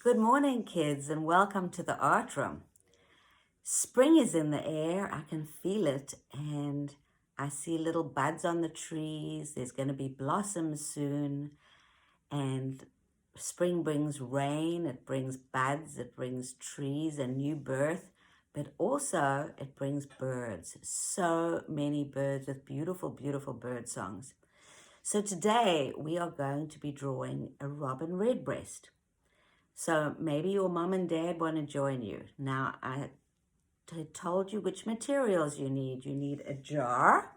Good morning, kids, and welcome to the art room. Spring is in the air. I can feel it, and I see little buds on the trees. There's going to be blossoms soon, and spring brings rain, it brings buds, it brings trees and new birth, but also it brings birds. So many birds with beautiful, beautiful bird songs. So today we are going to be drawing a robin redbreast. So maybe your mom and dad want to join you. Now, I told you which materials you need. You need a jar,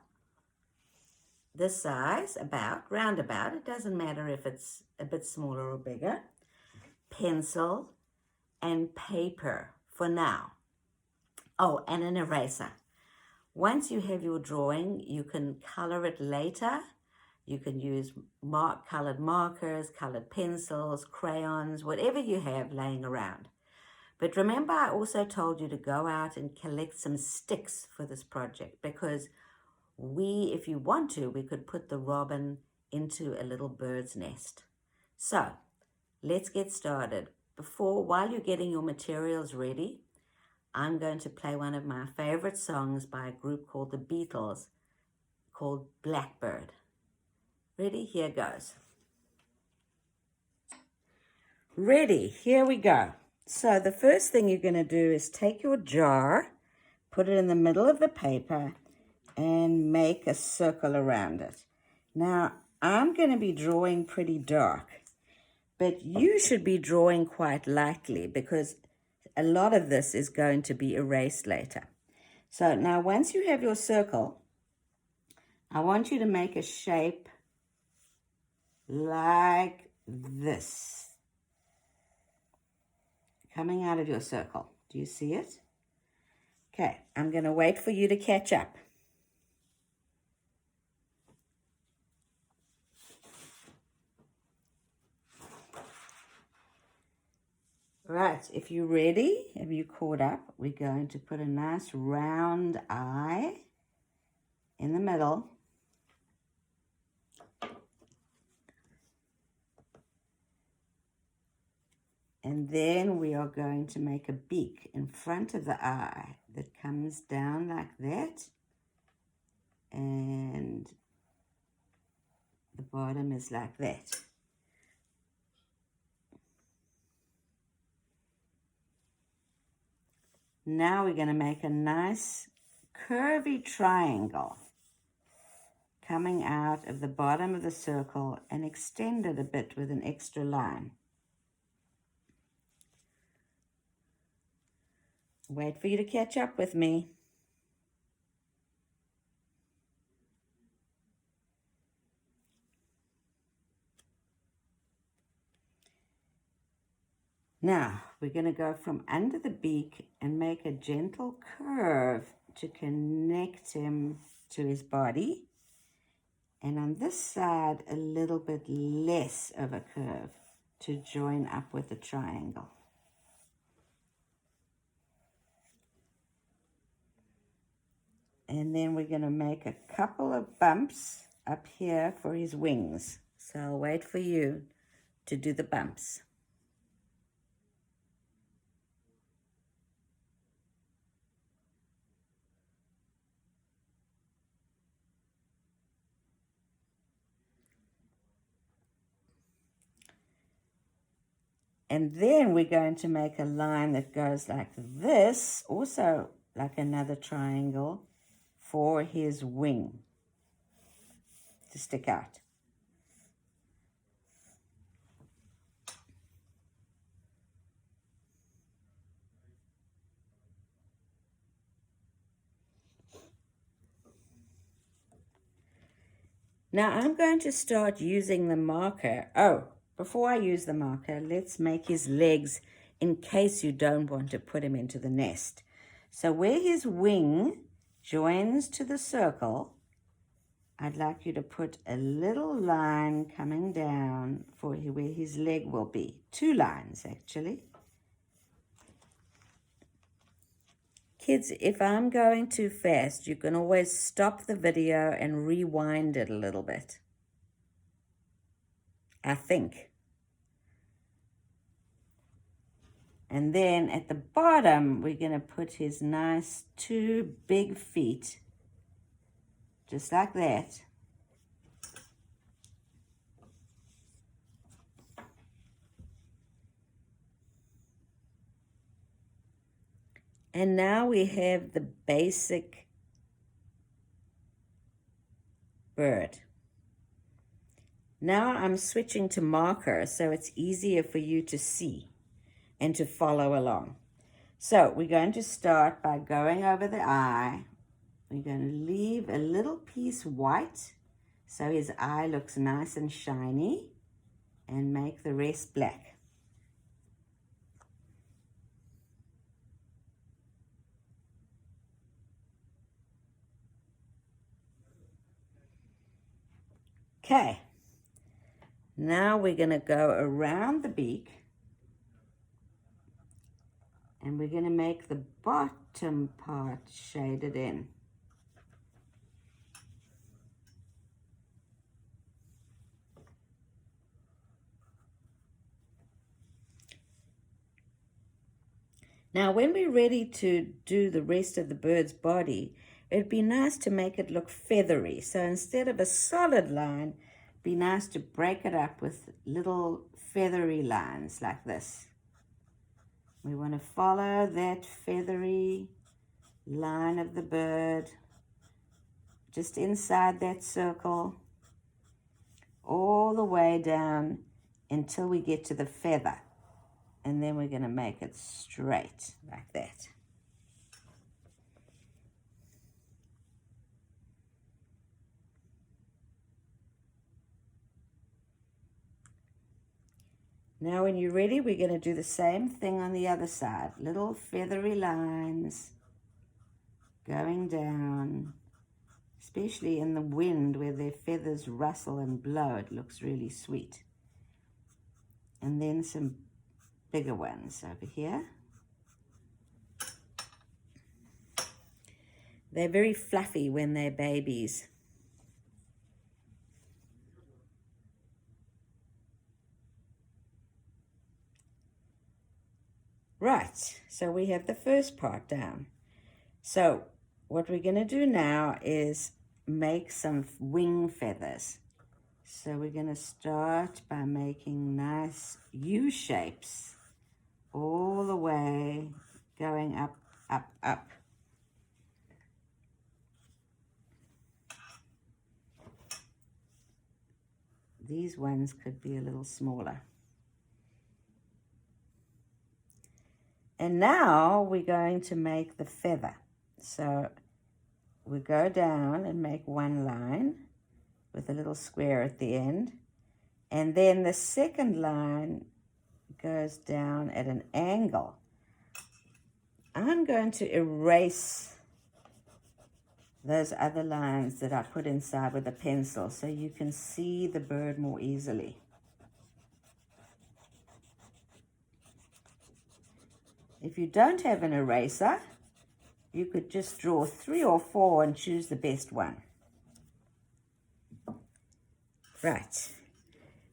this size, roundabout. It doesn't matter if it's a bit smaller or bigger. Pencil and paper for now. Oh, and an eraser. Once you have your drawing, you can color it later. You can use colored markers, colored pencils, crayons, whatever you have laying around. But remember, I also told you to go out and collect some sticks for this project because if you want to, we could put the robin into a little bird's nest. So let's get started. While you're getting your materials ready, I'm going to play one of my favorite songs by a group called the Beatles called Blackbird. Ready? Here goes. Ready? Here we go. So the first thing you're going to do is take your jar, put it in the middle of the paper, and make a circle around it. Now, I'm going to be drawing pretty dark, but you should be drawing quite lightly because a lot of this is going to be erased later. So now once you have your circle, I want you to make a shape like this, coming out of your circle. Do you see it? Okay, I'm going to wait for you to catch up. Right, if you're ready, if you caught up, we're going to put a nice round eye in the middle. And then we are going to make a beak in front of the eye that comes down like that. And the bottom is like that. Now we're going to make a nice curvy triangle coming out of the bottom of the circle and extend it a bit with an extra line. Wait for you to catch up with me. Now, we're going to go from under the beak and make a gentle curve to connect him to his body. And on this side, a little bit less of a curve to join up with the triangle. And then we're going to make a couple of bumps up here for his wings. So I'll wait for you to do the bumps. And then we're going to make a line that goes like this, also like another triangle, for his wing to stick out. Now I'm going to start using the marker. Oh, before I use the marker, let's make his legs in case you don't want to put him into the nest. So where his wing joins to the circle, I'd like you to put a little line coming down for where his leg will be. 2 lines, actually. Kids, if I'm going too fast, you can always stop the video and rewind it a little bit. I think. And then at the bottom, we're going to put his nice 2 big feet, just like that. And now we have the basic bird. Now I'm switching to marker so it's easier for you to see and to follow along. So we're going to start by going over the eye. We're going to leave a little piece white so his eye looks nice and shiny, and make the rest black. Okay, now we're going to go around the beak, and we're going to make the bottom part shaded in. Now, when we're ready to do the rest of the bird's body, it'd be nice to make it look feathery. So instead of a solid line, it'd be nice to break it up with little feathery lines like this. We want to follow that feathery line of the bird just inside that circle all the way down until we get to the feather. And then we're going to make it straight like that. Now when you're ready, we're going to do the same thing on the other side. Little feathery lines going down, especially in the wind where their feathers rustle and blow. It looks really sweet. And then some bigger ones over here. They're very fluffy when they're babies. Right, so we have the first part down. So what we're going to do now is make some wing feathers. So we're going to start by making nice U shapes all the way, going up, up, up. These ones could be a little smaller. And now we're going to make the feather. So we go down and make one line with a little square at the end. And then the second line goes down at an angle. I'm going to erase those other lines that I put inside with a pencil so you can see the bird more easily. If you don't have an eraser, you could just draw 3 or 4 and choose the best one. Right,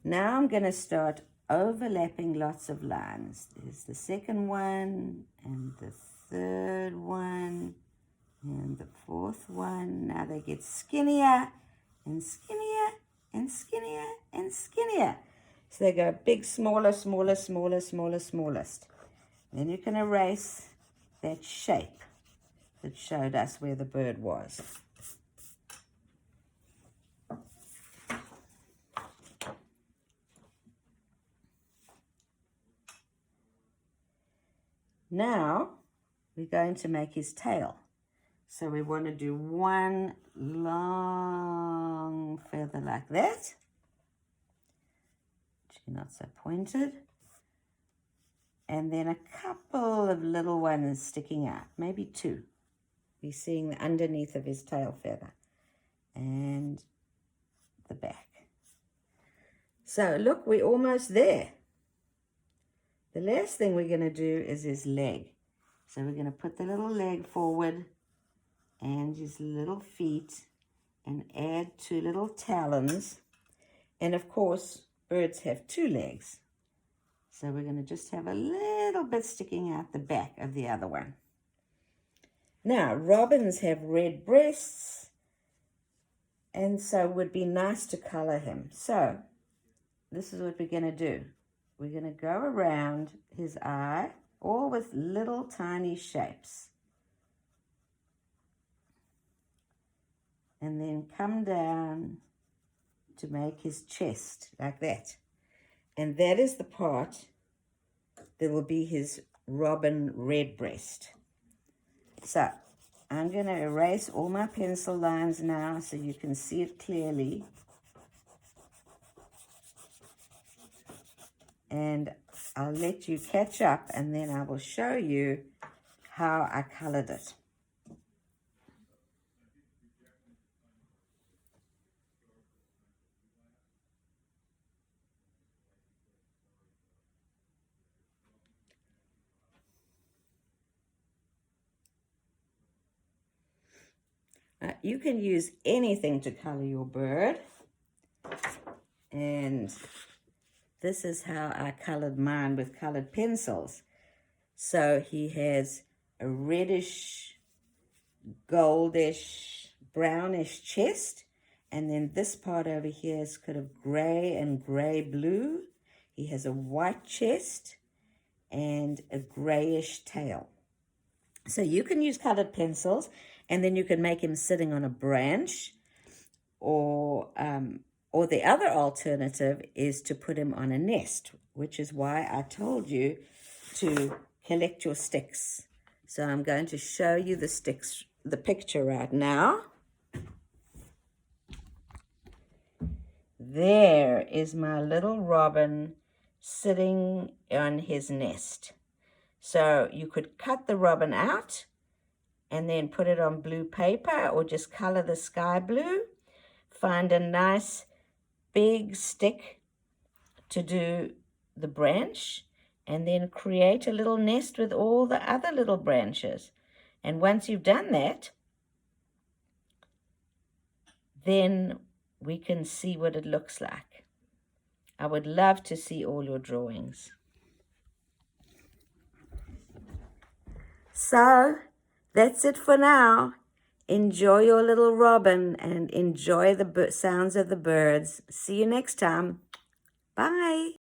now I'm going to start overlapping lots of lines. There's the second one, and the third one, and the fourth one. Now they get skinnier, and skinnier, and skinnier, and skinnier. So they go big, smaller, smaller, smaller, smaller, smallest. Then you can erase that shape that showed us where the bird was. Now we're going to make his tail. So we want to do one long feather like that. Not so pointed. And then a couple of little ones sticking out, maybe 2. We're seeing the underneath of his tail feather and the back. So look, we're almost there. The last thing we're going to do is his leg. So we're going to put the little leg forward and his little feet and add 2 little talons. And of course, birds have 2 legs. So we're going to just have a little bit sticking out the back of the other one. Now, robins have red breasts, and so it would be nice to color him. So this is what we're going to do. We're going to go around his eye, all with little tiny shapes. And then come down to make his chest, like that. And that is the part that will be his robin redbreast. So I'm going to erase all my pencil lines now so you can see it clearly. And I'll let you catch up, and then I will show you how I colored it. You can use anything to color your bird. And this is how I colored mine with colored pencils. So he has a reddish, goldish, brownish chest. And then this part over here is kind of gray and gray-blue. He has a white chest and a grayish tail. So you can use colored pencils, and then you can make him sitting on a branch, or the other alternative is to put him on a nest, which is why I told you to collect your sticks. So I'm going to show you the sticks, the picture right now. There is my little robin sitting on his nest. So you could cut the robin out and then put it on blue paper, or just color the sky blue. Find a nice big stick to do the branch, and then create a little nest with all the other little branches. And once you've done that, then we can see what it looks like. I would love to see all your drawings. So that's it for now. Enjoy your little robin and enjoy the sounds of the birds. See you next time. Bye.